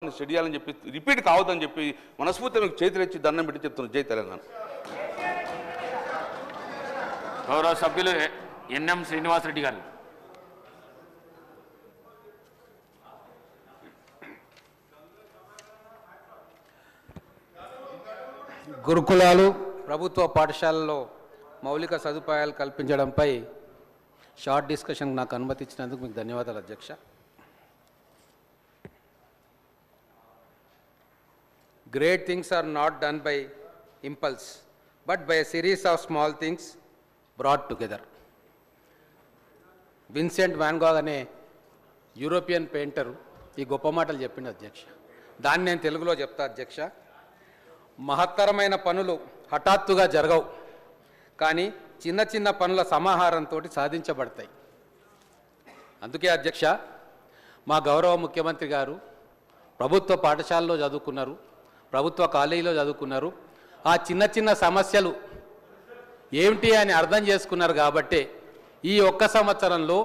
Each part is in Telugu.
చేయాలని చెప్పి రిపీట్ కావద్దని చెప్పి మనస్ఫూర్తిగా మీకు చేతులు ఇచ్చి దండం పెట్టి చెప్తున్నారు. జై తెలంగాణ. గౌరవ సభ్యులు ఎన్ఎం శ్రీనివాసరెడ్డి గారు. గురుకులాలు ప్రభుత్వ పాఠశాలల్లో మౌలిక సదుపాయాలు కల్పించడంపై షార్ట్ డిస్కషన్ నాకు అనుమతి ఇచ్చినందుకు మీకు ధన్యవాదాలు అధ్యక్ష. Great things are not done by impulse, but by a series of small things brought together. Vincent van Gogh అనే యూరోపియన్ పెయింటర్ ఈ గొప్ప మాటలు చెప్పిండు అధ్యక్ష. దాన్ని నేను తెలుగులో చెప్తా అధ్యక్ష. మహత్తరమైన పనులు హఠాత్తుగా జరగవు, కానీ చిన్న చిన్న పనుల సమాహారంతో సాధించబడతాయి. అందుకే అధ్యక్ష, మా గౌరవ ముఖ్యమంత్రి గారు ప్రభుత్వ పాఠశాలలో చదువుకున్నారు, ప్రభుత్వ కాలేజీలో చదువుకున్నారు. ఆ చిన్న చిన్న సమస్యలు ఏమిటి అని అర్థం చేసుకున్నారు. కాబట్టి ఈ ఒక్క సంవత్సరంలో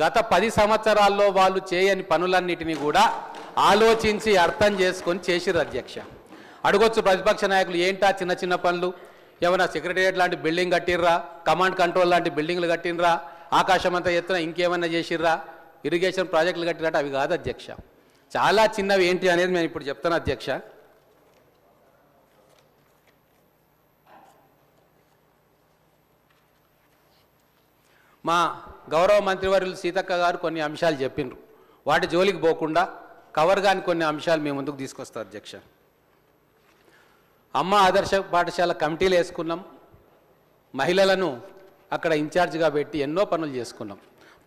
గత 10 సంవత్సరాల్లో వాళ్ళు చేయని పనులన్నిటినీ కూడా ఆలోచించి అర్థం చేసుకొని చేసిర్రు అధ్యక్ష. అడగొచ్చు ప్రతిపక్ష నాయకులు, ఏంటా చిన్న చిన్న పనులు? ఏమైనా సెక్రటేరియట్ లాంటి బిల్డింగ్ కట్టిర్రా, కమాండ్ కంట్రోల్ లాంటి బిల్డింగ్లు కట్టినరా, ఆకాశం అంతా ఎత్తున ఇంకేమైనా చేసిర్రా, ఇరిగేషన్ ప్రాజెక్టులు కట్టిరట? అవి కాదు అధ్యక్ష. చాలా చిన్నవి ఏంటి అనేది నేను ఇప్పుడు చెప్తాను అధ్యక్ష. మా గౌరవ మంత్రివర్యులు సీతక్క గారు కొన్ని అంశాలు చెప్పిండ్రు. వాటి జోలికి పోకుండా కవర్ కాని కొన్ని అంశాలు మేము ముందుకు తీసుకొస్తాం అధ్యక్ష. అమ్మ ఆదర్శ పాఠశాల కమిటీలు వేసుకున్నాం, మహిళలను అక్కడ ఇన్ఛార్జిగా పెట్టి ఎన్నో పనులు చేసుకున్నాం.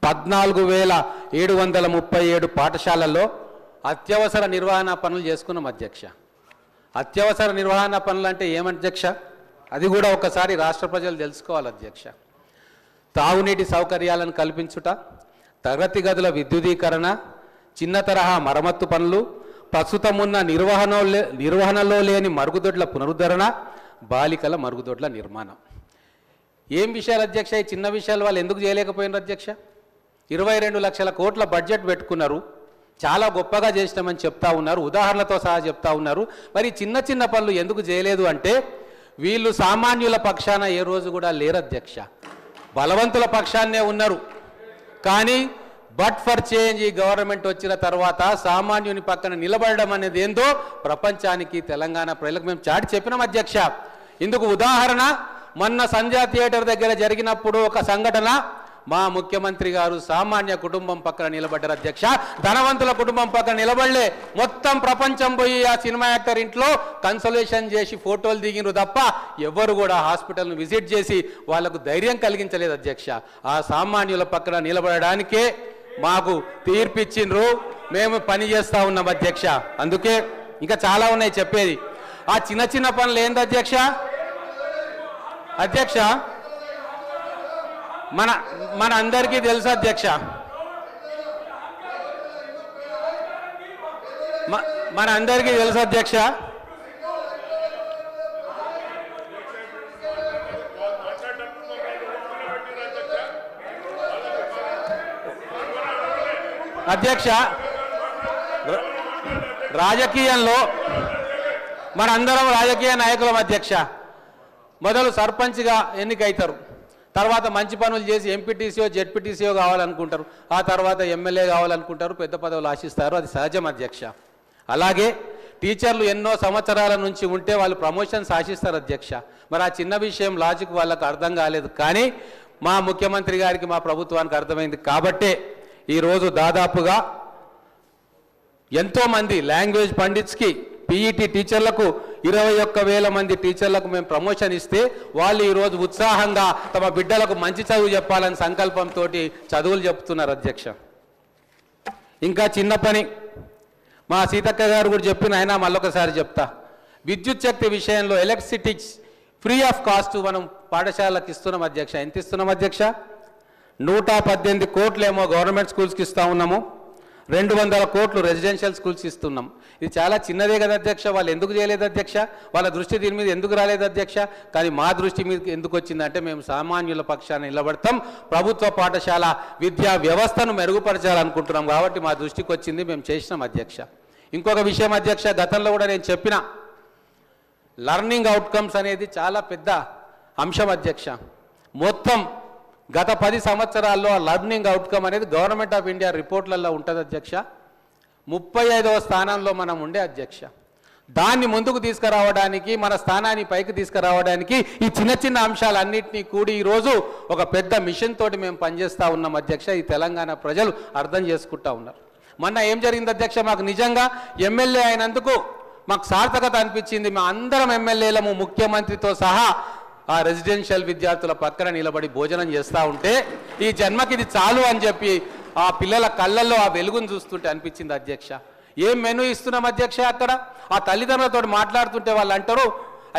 14,737 పాఠశాలల్లో అత్యవసర నిర్వహణ పనులు చేసుకున్నాం అధ్యక్ష. అత్యవసర నిర్వహణ పనులు అంటే ఏమధ్యక్ష? అది కూడా ఒకసారి రాష్ట్ర ప్రజలు తెలుసుకోవాలి అధ్యక్ష. తాగునీటి సౌకర్యాలను కల్పించుట, తరగతి గదుల విద్యుదీకరణ, చిన్న తరహా మరమ్మత్తు పనులు, ప్రస్తుతం ఉన్న నిర్వహణలో లేని మరుగుదొడ్ల పునరుద్ధరణ, బాలికల మరుగుదొడ్ల నిర్మాణం. ఏం విషయాలు అధ్యక్ష? ఈ చిన్న విషయాలు వాళ్ళు ఎందుకు చేయలేకపోయినారు అధ్యక్ష? 22 లక్షల కోట్ల బడ్జెట్ పెట్టుకున్నారు, చాలా గొప్పగా చేసినామని చెప్తా ఉన్నారు, ఉదాహరణలతో సహా చెప్తా ఉన్నారు. మరి చిన్న చిన్న పనులు ఎందుకు చేయలేదు అంటే వీళ్ళు సామాన్యుల పక్షాన ఏ రోజు కూడా లేరు అధ్యక్ష, బలవంతుల పక్షాన్నే ఉన్నారు. కానీ బట్ ఫర్ చేంజ్ ఈ గవర్నమెంట్ వచ్చిన తర్వాత సామాన్యుని పక్కన నిలబడడం అనేది ఏందో ప్రపంచానికి, తెలంగాణ ప్రజలకు మేము చాటి చెప్పినాం అధ్యక్ష. ఇందుకు ఉదాహరణ మొన్న సంధ్యా థియేటర్ దగ్గర జరిగినప్పుడు ఒక సంఘటన, మా ముఖ్యమంత్రి గారు సామాన్య కుటుంబం పక్కన నిలబడ్డారు అధ్యక్ష, ధనవంతుల కుటుంబం పక్కన నిలబడలే. మొత్తం ప్రపంచం పోయి ఆ సినిమా యాక్టర్ ఇంట్లో కన్సల్టేషన్ చేసి ఫోటోలు దిగినరు తప్ప ఎవరు కూడా హాస్పిటల్ను విజిట్ చేసి వాళ్లకు ధైర్యం కలిగించలేదు అధ్యక్ష. ఆ సామాన్యుల పక్కన నిలబడడానికే మాకు తీర్పిచ్చిండ్రు, మేము పని చేస్తూ ఉన్నాం అధ్యక్ష. అందుకే ఇంకా చాలా ఉన్నాయి చెప్పేది. ఆ చిన్న చిన్న పనులు ఏంది అధ్యక్ష? అధ్యక్ష మన అందరికీ తెలుసు అధ్యక్ష, మన అందరికీ తెలుసు అధ్యక్ష, అధ్యక్ష రాజకీయంలో మనందరం రాజకీయ నాయకులం అధ్యక్ష. మొదలు సర్పంచ్గా ఎన్నికైతారు, తర్వాత మంచి పనులు చేసి ఎంపీటీసీఓ జెడ్పీటీసీఓ కావాలనుకుంటారు, ఆ తర్వాత ఎమ్మెల్యే కావాలనుకుంటారు, పెద్ద పదవులు ఆశిస్తారు, అది సహజం అధ్యక్ష. అలాగే టీచర్లు ఎన్నో సంవత్సరాల నుంచి ఉంటే వాళ్ళు ప్రమోషన్స్ ఆశిస్తారు అధ్యక్ష. మరి ఆ చిన్న విషయం లాజిక్ వాళ్ళకు అర్థం కాలేదు, కానీ మా ముఖ్యమంత్రి గారికి, మా ప్రభుత్వానికి అర్థమైంది. కాబట్టే ఈరోజు దాదాపుగా ఎంతోమంది లాంగ్వేజ్ పండిట్స్కి, పీఈటీ టీచర్లకు 21,000 మంది టీచర్లకు మేము ప్రమోషన్ ఇస్తే వాళ్ళు ఈరోజు ఉత్సాహంగా తమ బిడ్డలకు మంచి చదువు చెప్పాలని సంకల్పంతో చదువులు చెప్తున్నారు అధ్యక్ష. ఇంకా చిన్న పని మా సీతక్క గారు కూడా చెప్పిన, అయినా మళ్ళొకసారి చెప్తా. విద్యుత్ శక్తి విషయంలో ఎలక్ట్రిసిటీ ఫ్రీ ఆఫ్ కాస్ట్ మనం పాఠశాలకు ఇస్తున్నాం అధ్యక్ష. ఎంత ఇస్తున్నాం అధ్యక్ష? 118 కోట్లేమో గవర్నమెంట్ స్కూల్స్కి ఇస్తూ ఉన్నాము, 200 కోట్లు రెసిడెన్షియల్ స్కూల్స్ ఇస్తున్నాం. ఇది చాలా చిన్నదే కదా అధ్యక్ష. వాళ్ళు ఎందుకు చేయలేదు అధ్యక్ష? వాళ్ళ దృష్టి దీని మీద ఎందుకు రాలేదు అధ్యక్ష? కానీ మా దృష్టి మీద ఎందుకు వచ్చిందంటే మేము సామాన్యుల పక్షాన నిలబడతాం, ప్రభుత్వ పాఠశాల విద్యా వ్యవస్థను మెరుగుపరచాలనుకుంటున్నాం కాబట్టి మా దృష్టికి వచ్చింది, మేము చేసినాం అధ్యక్ష. ఇంకొక విషయం అధ్యక్ష, గతంలో కూడా నేను చెప్పిన లర్నింగ్ అవుట్కమ్స్ అనేది చాలా పెద్ద అంశం అధ్యక్ష. మొత్తం గత 10 సంవత్సరాల్లో లర్నింగ్ అవుట్కమ్ అనేది గవర్నమెంట్ ఆఫ్ ఇండియా రిపోర్ట్లలో ఉంటుంది అధ్యక్ష. 35వ స్థానంలో మనం ఉండే అధ్యక్ష. దాన్ని ముందుకు తీసుకురావడానికి, మన స్థానాన్ని పైకి తీసుకురావడానికి ఈ చిన్న చిన్న అంశాలన్నింటినీ కూడి ఈరోజు ఒక పెద్ద మిషన్ తోటి మేము పనిచేస్తూ ఉన్నాం అధ్యక్ష. ఈ తెలంగాణ ప్రజలు అర్థం చేసుకుంటా ఉన్నారు. మొన్న ఏం జరిగింది అధ్యక్ష, మాకు నిజంగా ఎమ్మెల్యే అయినందుకు మాకు సార్థకత అనిపించింది. మా అందరం ఎమ్మెల్యేలము ముఖ్యమంత్రితో సహా ఆ రెసిడెన్షియల్ విద్యార్థుల పక్కన నిలబడి భోజనం చేస్తూ ఉంటే ఈ జన్మకి ఇది చాలు అని చెప్పి ఆ పిల్లల కళ్ళల్లో ఆ వెలుగును చూస్తుంటే అనిపించింది అధ్యక్ష. ఏం మెనూ ఇస్తున్నాం అధ్యక్ష అక్కడ? ఆ తల్లిదండ్రులతో మాట్లాడుతుంటే వాళ్ళు అంటారు,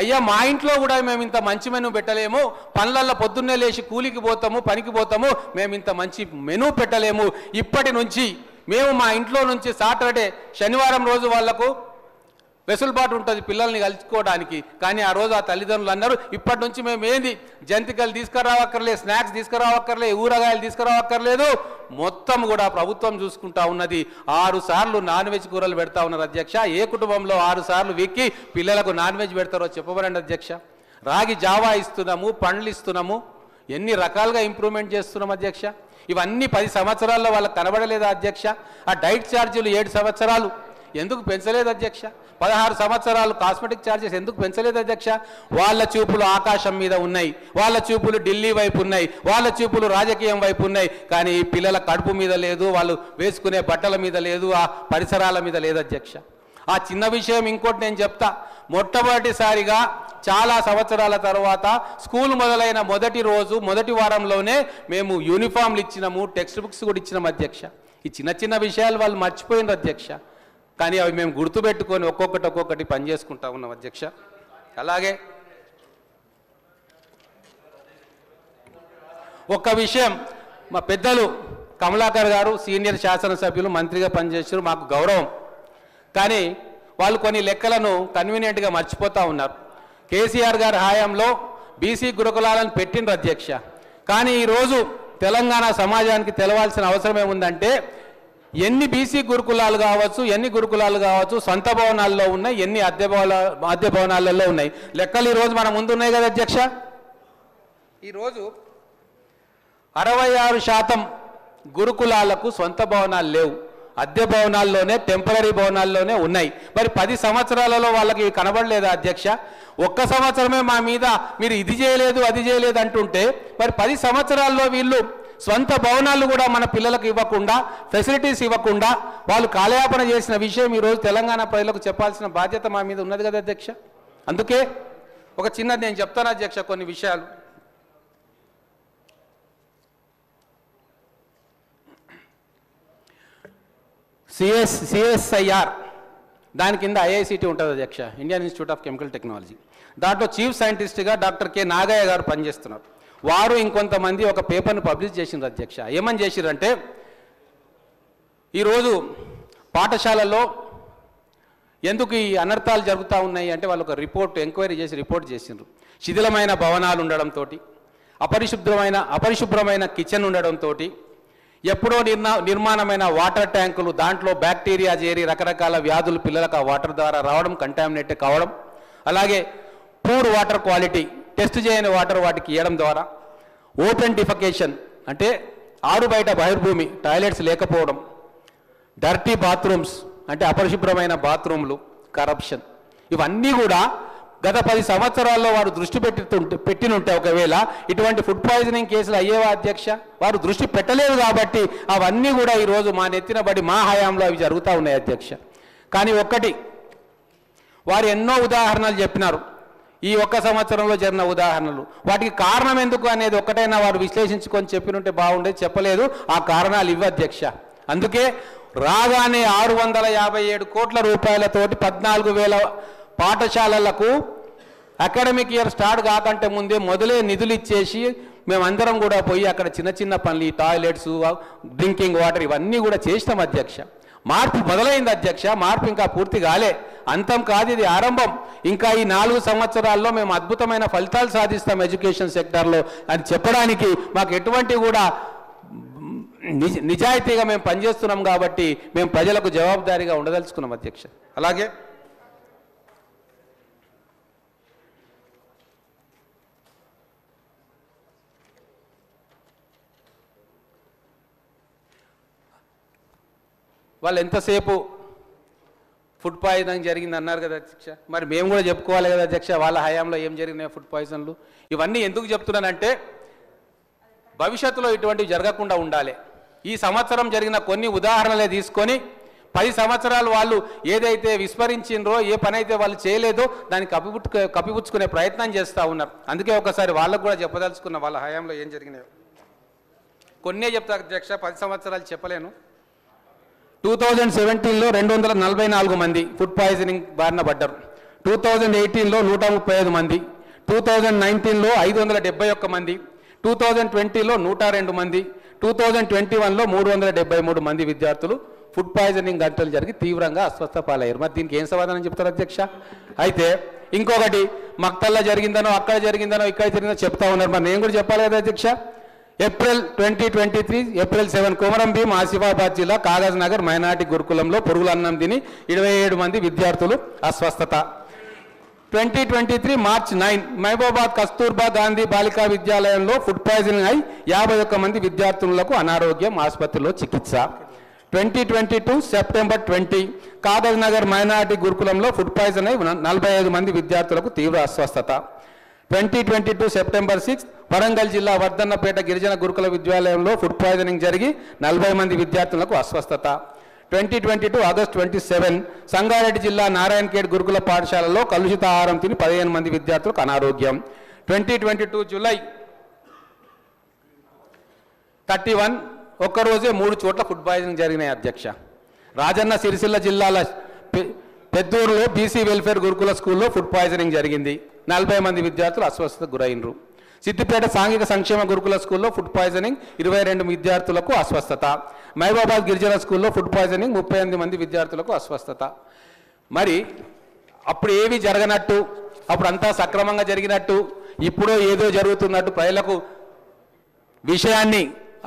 అయ్యా మా ఇంట్లో కూడా మేము ఇంత మంచి మెనూ పెట్టలేము, పనులల్లో పొద్దున్నే లేచి కూలికి పోతాము, పనికి పోతాము, మేము ఇంత మంచి మెనూ పెట్టలేము. ఇప్పటి నుంచి మేము మా ఇంట్లో నుంచి సాటర్డే శనివారం రోజు వాళ్లకు వెసులుబాటు ఉంటుంది పిల్లల్ని కలుసుకోవడానికి. కానీ ఆ రోజు ఆ తల్లిదండ్రులు అన్నారు, ఇప్పటి నుంచి మేము ఏంది జంతికలు తీసుకురావక్కర్లేదు, స్నాక్స్ తీసుకురావక్కర్లేదు, ఊరగాయలు తీసుకురావక్కర్లేదు, మొత్తం కూడా ప్రభుత్వం చూసుకుంటా ఉన్నది. 6 సార్లు నాన్ వెజ్ కూరలు పెడతా ఉన్నారు అధ్యక్ష. ఏ కుటుంబంలో 6 సార్లు వీక్కి పిల్లలకు నాన్ వెజ్ పెడతారో చెప్పబడండి అధ్యక్ష. రాగి జావా ఇస్తున్నాము, పండ్లు ఇస్తున్నాము, ఎన్ని రకాలుగా ఇంప్రూవ్మెంట్ చేస్తున్నాం అధ్యక్ష. ఇవన్నీ 10 సంవత్సరాల్లో వాళ్ళకి కనబడలేదా అధ్యక్ష? ఆ డైట్ ఛార్జీలు 7 సంవత్సరాలు ఎందుకు పెంచలేదు అధ్యక్ష? 16 సంవత్సరాలు కాస్మెటిక్ ఛార్జెస్ ఎందుకు పెంచలేదు అధ్యక్ష? వాళ్ళ చూపులు ఆకాశం మీద ఉన్నాయి, వాళ్ళ చూపులు ఢిల్లీ వైపు ఉన్నాయి, వాళ్ళ చూపులు రాజకీయం వైపు ఉన్నాయి. కానీ పిల్లల కడుపు మీద లేదు, వాళ్ళు వేసుకునే బట్టల మీద లేదు, ఆ పరిసరాల మీద లేదు అధ్యక్ష. ఆ చిన్న విషయం ఇంకోటి నేను చెప్తా. మొట్టమొదటిసారిగా చాలా సంవత్సరాల తర్వాత స్కూల్ మొదలైన మొదటి రోజు మొదటి వారంలోనే మేము యూనిఫామ్లు ఇచ్చినాము, టెక్స్ట్ బుక్స్ కూడా ఇచ్చినాం అధ్యక్ష. ఈ చిన్న చిన్న విషయాలు వాళ్ళు మర్చిపోయినారు అధ్యక్ష. కానీ అవి మేము గుర్తుపెట్టుకొని ఒక్కొక్కటి పనిచేసుకుంటా ఉన్నాం అధ్యక్ష. అలాగే ఒక్క విషయం, మా పెద్దలు కమలాకర్ గారు సీనియర్ శాసనసభ్యులు, మంత్రిగా పనిచేసారు, మాకు గౌరవం. కానీ వాళ్ళు కొన్ని లెక్కలను కన్వీనియంట్గా మర్చిపోతూ ఉన్నారు. కేసీఆర్ గారి హయాంలో బీసీ గురుకులాలను పెట్టిండ్రు అధ్యక్ష. కానీ ఈరోజు తెలంగాణ సమాజానికి తెలవాల్సిన అవసరం ఏముందంటే, ఎన్ని బీసీ గురుకులాలు కావచ్చు, ఎన్ని గురుకులాలు కావచ్చు సొంత భవనాల్లో ఉన్నాయి, ఎన్ని అద్దె భవనాలలో ఉన్నాయి. లెక్కలు ఈరోజు మన ముందు ఉన్నాయి కదా అధ్యక్ష. ఈరోజు 66% గురుకులాలకు సొంత భవనాలు లేవు, అద్దె భవనాల్లోనే, టెంపరీ భవనాల్లోనే ఉన్నాయి. మరి 10 సంవత్సరాలలో వాళ్ళకి కనబడలేదా అధ్యక్ష? ఒక్క సంవత్సరమే మా మీద మీరు ఇది చేయలేదు అది చేయలేదు అంటుంటే, మరి 10 సంవత్సరాల్లో వీళ్ళు సొంత భవనాలు కూడా మన పిల్లలకు ఇవ్వకుండా, ఫెసిలిటీస్ ఇవ్వకుండా వాళ్ళు కాలయాపన చేసిన విషయం ఈరోజు తెలంగాణ ప్రజలకు చెప్పాల్సిన బాధ్యత మా మీద ఉన్నది కదా అధ్యక్ష. అందుకే ఒక చిన్నది నేను చెప్తాను అధ్యక్ష, కొన్ని విషయాలు. సిఎస్ఐఆర్ దాని కింద ఐఐసిటి ఉంటుంది అధ్యక్ష, Indian institute of chemical technology. దాంట్లో చీఫ్ సైంటిస్ట్గా డాక్టర్ కె నాగయ్య గారు పనిచేస్తున్నారు. వారు ఇంకొంతమంది ఒక పేపర్ను పబ్లిష్ చేసిండ్రు అధ్యక్ష. ఏమని చేసిరంటే, ఈరోజు పాఠశాలల్లో ఎందుకు ఈ అనర్థాలు జరుగుతూ ఉన్నాయి అంటే, వాళ్ళు ఒక ఎంక్వైరీ చేసి రిపోర్ట్ చేసిండ్రు. శిథిలమైన భవనాలు ఉండడంతో, అపరిశుభ్రమైన కిచెన్ ఉండడంతో, ఎప్పుడో నిర్మాణమైన వాటర్ ట్యాంకులు, దాంట్లో బ్యాక్టీరియా చేరి రకరకాల వ్యాధులు పిల్లలకు ఆ వాటర్ ద్వారా రావడం, కంటామినేట్ కావడం, అలాగే పూర్ వాటర్ క్వాలిటీ, టెస్ట్ చేయని వాటర్ వాటికి ఇవ్వడం ద్వారా, ఓపెన్ డిఫెకేషన్ అంటే ఆరు బయట బహిర్భూమి టాయిలెట్స్ లేకపోవడం, డర్టీ బాత్రూమ్స్ అంటే అపరిశుభ్రమైన బాత్రూమ్లు, కరప్షన్, ఇవన్నీ కూడా గత 10 సంవత్సరాల్లో వారు దృష్టి పెట్టినుంటే ఒకవేళ ఇటువంటి ఫుడ్ పాయిజనింగ్ కేసులు అయ్యేవా అధ్యక్ష? వారు దృష్టి పెట్టలేదు కాబట్టి అవన్నీ కూడా ఈరోజు మా నెత్తిన పడి మా హయాంలో అవి జరుగుతూ ఉన్నాయి అధ్యక్ష. కానీ ఒక్కటి, వారు ఎన్నో ఉదాహరణలు చెప్పినారు, ఈ ఒక్క సంవత్సరంలో జరిగిన ఉదాహరణలు, వాటికి కారణం ఎందుకు అనేది ఒక్కటైనా వారు విశ్లేషించుకొని చెప్పినుంటే బాగుండేది. చెప్పలేదు, ఆ కారణాలు ఇవ్వ అధ్యక్ష. అందుకే రాగానే 657 కోట్ల రూపాయలతోటి 14,000 పాఠశాలలకు అకాడమిక్ ఇయర్ స్టార్ట్ కాకంటే ముందే మొదలే నిధులు ఇచ్చేసి మేమందరం కూడా పోయి అక్కడ చిన్న చిన్న పనులు, ఈ టాయిలెట్స్, డ్రింకింగ్ వాటర్ ఇవన్నీ కూడా చేసినాం అధ్యక్ష. మార్పు మొదలైంది అధ్యక్ష, మార్పు ఇంకా పూర్తి కాలే, అంతం కాదు, ఇది ఆరంభం. ఇంకా ఈ 4 సంవత్సరాల్లో మేము అద్భుతమైన ఫలితాలు సాధిస్తాం ఎడ్యుకేషన్ సెక్టార్లో అని చెప్పడానికి మాకు ఎటువంటి కూడా నిజాయితీగా మేము పనిచేస్తున్నాం కాబట్టి మేము ప్రజలకు జవాబుదారీగా ఉండదలుచుకున్నాం అధ్యక్ష. అలాగే వాళ్ళు ఎంతసేపు ఫుడ్ పాయిజనింగ్ జరిగింది అన్నారు కదా అధ్యక్ష, మరి మేము కూడా చెప్పుకోవాలి కదా అధ్యక్ష వాళ్ళ హయాంలో ఏం జరిగినాయి ఫుడ్ పాయిజన్లు. ఇవన్నీ ఎందుకు చెప్తున్నానంటే భవిష్యత్తులో ఇటువంటివి జరగకుండా ఉండాలి. ఈ సంవత్సరం జరిగిన కొన్ని ఉదాహరణలే తీసుకొని 10 సంవత్సరాలు వాళ్ళు ఏదైతే విస్మరించిండ్రో, ఏ పని అయితే వాళ్ళు చేయలేదో దాన్ని కప్పిపుచ్చుకునే ప్రయత్నం చేస్తూ ఉన్నారు. అందుకే ఒకసారి వాళ్ళకు కూడా చెప్పదలుచుకున్న వాళ్ళ హయాంలో ఏం జరిగినాయో. కొన్నే చెప్తా అధ్యక్ష, 10 సంవత్సరాలు చెప్పలేను. 2017లో 244 మంది ఫుడ్ పాయిజనింగ్ బారిన పడ్డారు. 2018లో 135 మంది, 2019లో 571 మంది, 2020లో 102 మంది, 2021లో 373 మంది విద్యార్థులు ఫుడ్ పాయిజనింగ్ గంటలు జరిగి తీవ్రంగా అస్వస్థ పాలయ్యారు. మరి దీనికి ఏం సమాధానం చెప్తారు అధ్యక్ష? అయితే ఇంకొకటి మక్తల్లో జరిగిందనో, అక్కడ జరిగిందనో, ఇక్కడ జరిగిందో చెప్తా ఉన్నారు. మరి నేను కూడా చెప్పాలి కదా అధ్యక్ష. ఏప్రిల్ 2023 ఏప్రిల్ 7 కొమరం భీం ఆసిఫాబాద్ జిల్లా కాగజ్ నగర్ మైనార్టీ గురుకులంలో పురుగుల అన్నం తిని 27 మంది విద్యార్థులు అస్వస్థత. 2023 మార్చ్ 9 మహబూబాబాద్ కస్తూర్బా గాంధీ బాలికా విద్యాలయంలో ఫుడ్ పాయిజనింగ్ అయి 51 మంది విద్యార్థులకు అనారోగ్యం, ఆసుపత్రిలో చికిత్స. 2022 సెప్టెంబర్ 20 కాగజ్ నగర్ మైనార్టీ గురుకులంలో ఫుడ్ పాయిజన్ అయి 45 మంది విద్యార్థులకు తీవ్ర అస్వస్థత. 2022 సెప్టెంబర్ 6 వరంగల్ జిల్లా వర్ధన్నపేట గిరిజన గురుకుల విద్యాలయంలో ఫుడ్ పాయిజనింగ్ జరిగి 40 మంది విద్యార్థులకు అస్వస్థత. 2022 ఆగస్ట్ 27 సంగారెడ్డి జిల్లా నారాయణఖేడ్ గురుకుల పాఠశాలలో కలుషిత ఆహారం తిని 15 మంది విద్యార్థులకు అనారోగ్యం. 2022 జూలై 31 ఒక్కరోజే 3 చోట్ల ఫుడ్ పాయిజనింగ్ జరిగినాయి అధ్యక్ష. రాజన్న సిరిసిల్ల జిల్లాల పెద్దూరులో బీసీ వెల్ఫేర్ గురుకుల స్కూల్లో ఫుడ్ పాయిజనింగ్ జరిగింది. 40 మంది విద్యార్థులు అస్వస్థతకు గురైనరు. సిద్దిపేట సాంఘిక సంక్షేమ గురుకుల స్కూల్లో ఫుడ్ పాయిజనింగ్ 22 విద్యార్థులకు అస్వస్థత. మహబూబాబాద్ గిరిజన స్కూల్లో ఫుడ్ పాయిజనింగ్ 38 మంది విద్యార్థులకు అస్వస్థత. మరి అప్పుడు ఏవి జరగనట్టు, అప్పుడు అంతా సక్రమంగా జరిగినట్టు, ఇప్పుడు ఏదో జరుగుతున్నట్టు ప్రజలకు విషయాన్ని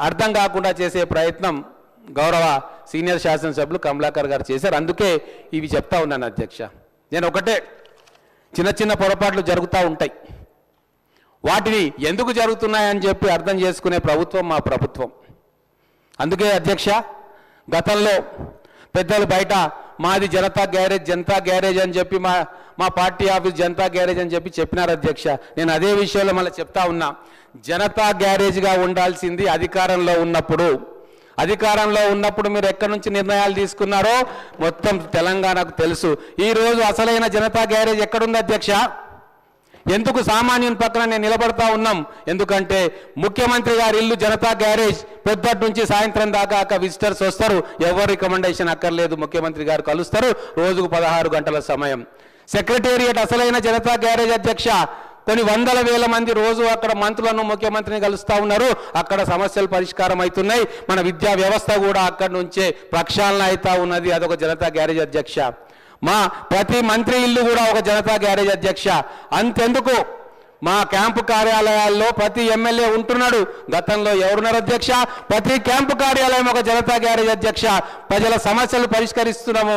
అర్థం కాకుండా చేసే ప్రయత్నం గౌరవ సీనియర్ శాసనసభ్యులు కమలాకర్ గారు చేశారు. అందుకే ఇవి చెప్తా ఉన్నాను అధ్యక్ష. నేను ఒకటే, చిన్న పొరపాట్లు జరుగుతూ ఉంటాయి, వాటిని ఎందుకు జరుగుతున్నాయని చెప్పి అర్థం చేసుకునే ప్రభుత్వం మా ప్రభుత్వం. అందుకే అధ్యక్ష, గతంలో పెద్దలు బయట మాది జనతా గ్యారేజ్ అని చెప్పి మా పార్టీ ఆఫీస్ జనతా గ్యారేజ్ అని చెప్పి చెప్పినారు అధ్యక్ష. నేను అదే విషయంలో మళ్ళీ చెప్తా ఉన్నా, జనతా గ్యారేజ్గా ఉండాల్సింది అధికారంలో ఉన్నప్పుడు మీరు ఎక్కడి నుంచి నిర్ణయాలు తీసుకున్నారో మొత్తం తెలంగాణకు తెలుసు. ఈరోజు అసలైన జనతా గ్యారేజ్ ఎక్కడుంది అధ్యక్ష? ఎందుకు సామాన్యుని పక్కన నేను నిలబడతా ఉన్నాం? ఎందుకంటే ముఖ్యమంత్రి గారి ఇల్లు జనతా గ్యారేజ్. పొద్దుటి నుంచి సాయంత్రం దాకా విజిటర్స్ వస్తారు, ఎవరు రికమెండేషన్ అక్కర్లేదు, ముఖ్యమంత్రి గారు కలుస్తారు, రోజుకు 16 గంటల సమయం. సెక్రటేరియట్ అసలైన జనతా గ్యారేజ్ అధ్యక్ష. కొన్ని వందల వేల మంది రోజు అక్కడ మంత్రులను, ముఖ్యమంత్రిని కలుస్తూ ఉన్నారు, అక్కడ సమస్యలు పరిష్కారం అవుతున్నాయి. మన విద్యా వ్యవస్థ కూడా అక్కడి నుంచే ప్రక్షాళన అవుతా ఉన్నది. అదొక జనతా గ్యారేజ్ అధ్యక్ష. మా ప్రతి మంత్రి ఇల్లు కూడా ఒక జనతా గ్యారేజ్ అధ్యక్ష. అంతెందుకు, మా క్యాంపు కార్యాలయాల్లో ప్రతి ఎమ్మెల్యే ఉంటున్నాడు. గతంలో ఎవరున్నారు అధ్యక్ష? ప్రతి క్యాంపు కార్యాలయం ఒక జనతా గ్యారేజ్ అధ్యక్ష. ప్రజల సమస్యలు పరిష్కరిస్తున్నాము.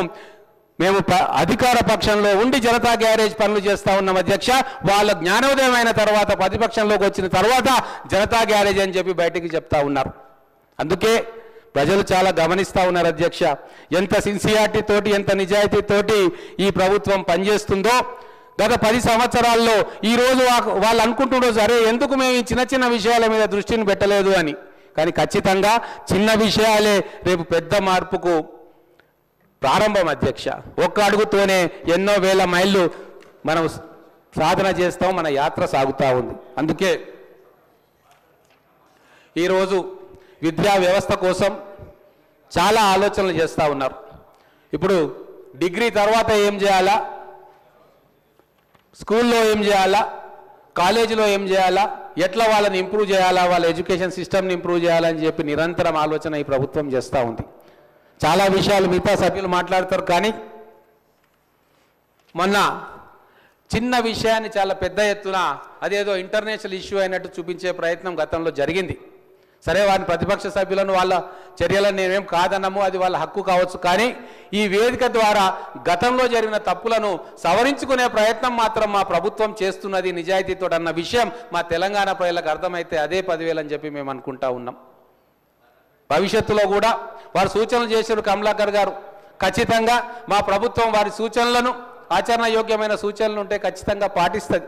మేము అధికార పక్షంలో ఉండి జనతా గ్యారేజ్ పనులు చేస్తూ ఉన్నాం అధ్యక్ష. వాళ్ళ జ్ఞానోదయం అయిన తర్వాత, ప్రతిపక్షంలోకి వచ్చిన తర్వాత జనతా గ్యారేజ్ అని చెప్పి బయటికి చెప్తా ఉన్నారు. అందుకే ప్రజలు చాలా గమనిస్తూ ఉన్నారు అధ్యక్ష, ఎంత సిన్సియారిటీ తోటి, ఎంత నిజాయితీతోటి ఈ ప్రభుత్వం పనిచేస్తుందో. గత 10 సంవత్సరాల్లో ఈరోజు వాళ్ళు అనుకుంటున్నారు, సరే ఎందుకు మేము ఈ చిన్న విషయాల మీద దృష్టిని పెట్టలేదు అని. కానీ ఖచ్చితంగా చిన్న విషయాలే రేపు పెద్ద మార్పుకు ప్రారంభం అధ్యక్ష. ఒక్క అడుగుతోనే ఎన్నో వేల మైళ్ళు మనం సాధన చేస్తాం, మన యాత్ర సాగుతూ ఉంది. అందుకే ఈరోజు విద్యా వ్యవస్థ కోసం చాలా ఆలోచనలు చేస్తూ ఉన్నారు. ఇప్పుడు డిగ్రీ తర్వాత ఏం చేయాలా, స్కూల్లో ఏం చేయాలా, కాలేజీలో ఏం చేయాలా, ఎట్లా వాళ్ళని ఇంప్రూవ్ చేయాలా, వాళ్ళ ఎడ్యుకేషన్ సిస్టమ్ని ఇంప్రూవ్ చేయాలని చెప్పి నిరంతరం ఆలోచన ఈ ప్రభుత్వం చేస్తూ ఉంది. చాలా విషయాలు మిగతా సభ్యులు మాట్లాడతారు, కానీ మొన్న చిన్న విషయాన్ని చాలా పెద్ద ఎత్తున అదేదో ఇంటర్నేషనల్ ఇష్యూ అయినట్టు చూపించే ప్రయత్నం గతంలో జరిగింది. సరే వారిని ప్రతిపక్ష సభ్యులను వాళ్ళ చర్యలను నేనేం కాదన్నాము, అది వాళ్ళ హక్కు కావచ్చు. కానీ ఈ వేదిక ద్వారా గతంలో జరిగిన తప్పులను సవరించుకునే ప్రయత్నం మాత్రం మా ప్రభుత్వం చేస్తున్నది నిజాయితీతో అన్న విషయం మా తెలంగాణ ప్రజలకు అర్థమైతే అదే 10,000 అని చెప్పి మేము అనుకుంటా ఉన్నాం. భవిష్యత్తులో కూడా వారు సూచనలు చేశారు కమలాకర్ గారు. ఖచ్చితంగా మా ప్రభుత్వం వారి సూచనలను, ఆచరణ యోగ్యమైన సూచనలు ఉంటే ఖచ్చితంగా పాటిస్తుంది.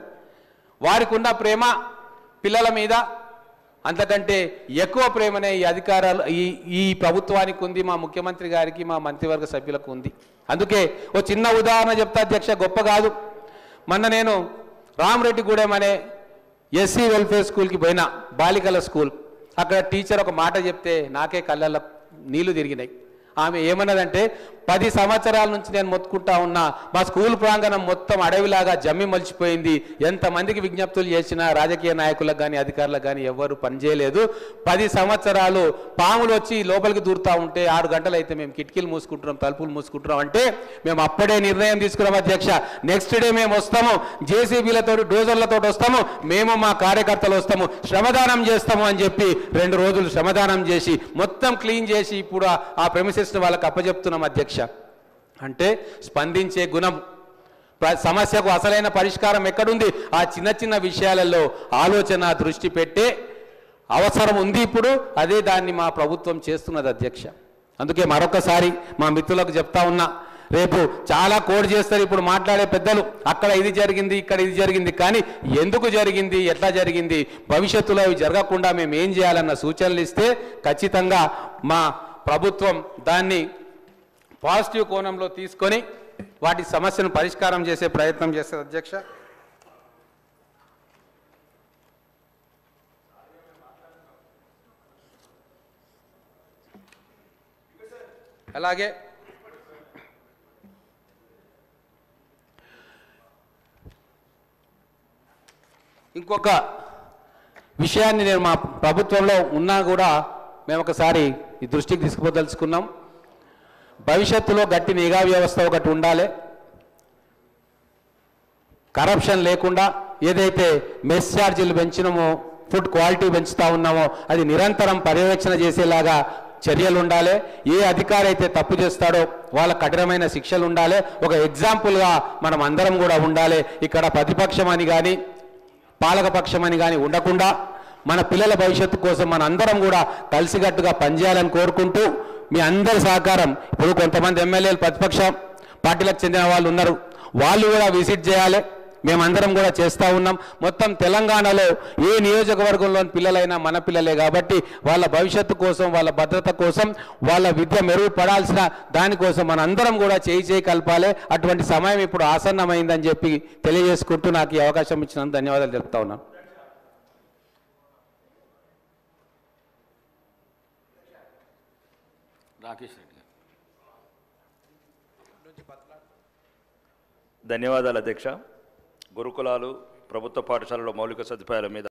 వారికి ఉన్న ప్రేమ పిల్లల మీద అంతకంటే ఎక్కువ ప్రేమనే ఈ అధికారాలు ఈ ప్రభుత్వానికి ఉంది, మా ముఖ్యమంత్రి గారికి, మా మంత్రివర్గ సభ్యులకు ఉంది. అందుకే ఓ చిన్న ఉదాహరణ చెప్తా అధ్యక్ష, గొప్ప కాదు. మొన్న నేను రామరెడ్డిగూడెం అనే ఎస్సీ వెల్ఫేర్ స్కూల్కి పోయినా, బాలికల స్కూల్. అక్కడ టీచర్ ఒక మాట చెప్తే నాకే కళ్ళల్లో నీళ్లు తిరిగినాయి. ఆమె ఏమన్నదంటే, 10 సంవత్సరాల నుంచి నేను మొత్తుకుంటా ఉన్నా, మా స్కూల్ ప్రాంగణం మొత్తం అడవిలాగా జమ్మి మలిచిపోయింది. ఎంతమందికి విజ్ఞప్తులు చేసినా రాజకీయ నాయకులకు కానీ అధికారులకు కానీ ఎవ్వరు పనిచేయలేదు. 10 సంవత్సరాలు పాములు వచ్చి లోపలికి దూరుతూ ఉంటే 6 గంటలు అయితే మేము కిటికీలు మూసుకుంటున్నాం, తలుపులు మూసుకుంటున్నాం. అంటే మేము అప్పుడే నిర్ణయం తీసుకున్నాం అధ్యక్ష, నెక్స్ట్ డే మేము వస్తాము, జేసీబీలతో డోజర్లతో వస్తాము, మేము మా కార్యకర్తలు వస్తాము, శ్రమదానం చేస్తాము అని చెప్పి 2 రోజులు శ్రమదానం చేసి మొత్తం క్లీన్ చేసి ఇప్పుడు ఆ ప్రెమిసెస్ని వాళ్ళకి అప్పచెప్తున్నాం అధ్యక్ష. అంటే స్పందించే గుణం, సమస్యకు అసలైన పరిష్కారం ఎక్కడుంది, ఆ చిన్న చిన్న విషయాలలో ఆలోచన దృష్టి పెట్టే అవసరం ఉంది ఇప్పుడు. అదే దాన్ని మా ప్రభుత్వం చేస్తున్నది అధ్యక్ష. అందుకే మరొకసారి మా మిత్రులకు చెప్తా ఉన్నా, రేపు చాలా కోడ్ చేస్తారు ఇప్పుడు మాట్లాడే పెద్దలు, అక్కడ ఇది జరిగింది, ఇక్కడ ఇది జరిగింది, కానీ ఎందుకు జరిగింది, ఎట్లా జరిగింది, భవిష్యత్తులో అవి జరగకుండా మేము ఏం చేయాలన్న సూచనలు ఇస్తే ఖచ్చితంగా మా ప్రభుత్వం దాన్ని పాజిటివ్ కోణంలో తీసుకొని వాటి సమస్యను పరిష్కారం చేసే ప్రయత్నం చేస్తుంది అధ్యక్ష. అలాగే ఇంకొక విషయాన్ని నేను మా ప్రభుత్వంలో ఉన్నా కూడా మేము ఒకసారి ఈ దృష్టికి తీసుకుపోదలుచుకున్నాం. భవిష్యత్తులో గట్టి నిఘా వ్యవస్థ ఒకటి ఉండాలి. కరప్షన్ లేకుండా ఏదైతే మెస్ ఛార్జీలు పెంచినామో, ఫుడ్ క్వాలిటీ పెంచుతూ ఉన్నామో అది నిరంతరం పర్యవేక్షణ చేసేలాగా చర్యలు ఉండాలి. ఏ అధికారి అయితే తప్పు చేస్తాడో వాళ్ళ కఠినమైన శిక్షలు ఉండాలి. ఒక ఎగ్జాంపుల్గా మనం అందరం కూడా ఉండాలి. ఇక్కడ ప్రతిపక్షం అని కానీ పాలకపక్షం అని కానీ ఉండకుండా మన పిల్లల భవిష్యత్తు కోసం మన అందరం కూడా కలిసికట్టుగా పనిచేయాలని కోరుకుంటూ మీ అందరి సహకారం, ఇప్పుడు కొంతమంది ఎమ్మెల్యేలు ప్రతిపక్ష పార్టీలకు చెందిన వాళ్ళు ఉన్నారు, వాళ్ళు కూడా విజిట్ చేయాలి. మేమందరం కూడా చేస్తూ ఉన్నాం. మొత్తం తెలంగాణలో ఏ నియోజకవర్గంలోని పిల్లలైనా మన పిల్లలే కాబట్టి వాళ్ళ భవిష్యత్తు కోసం, వాళ్ళ భద్రత కోసం, వాళ్ళ విద్య మెరుగుపడాల్సిన దానికోసం మన అందరం కూడా చేయి కలపాలి. అటువంటి సమయం ఇప్పుడు ఆసన్నమైందని చెప్పి తెలియజేసుకుంటూ నాకు ఈ అవకాశం ఇచ్చినందుకు ధన్యవాదాలు తెలుపుతా ఉన్నాను. రాకేష్ రెడ్డి గారు. ధన్యవాదాలు అధ్యక్ష. గురుకులాలు, ప్రభుత్వ పాఠశాలలో మౌలిక సదుపాయాల మీద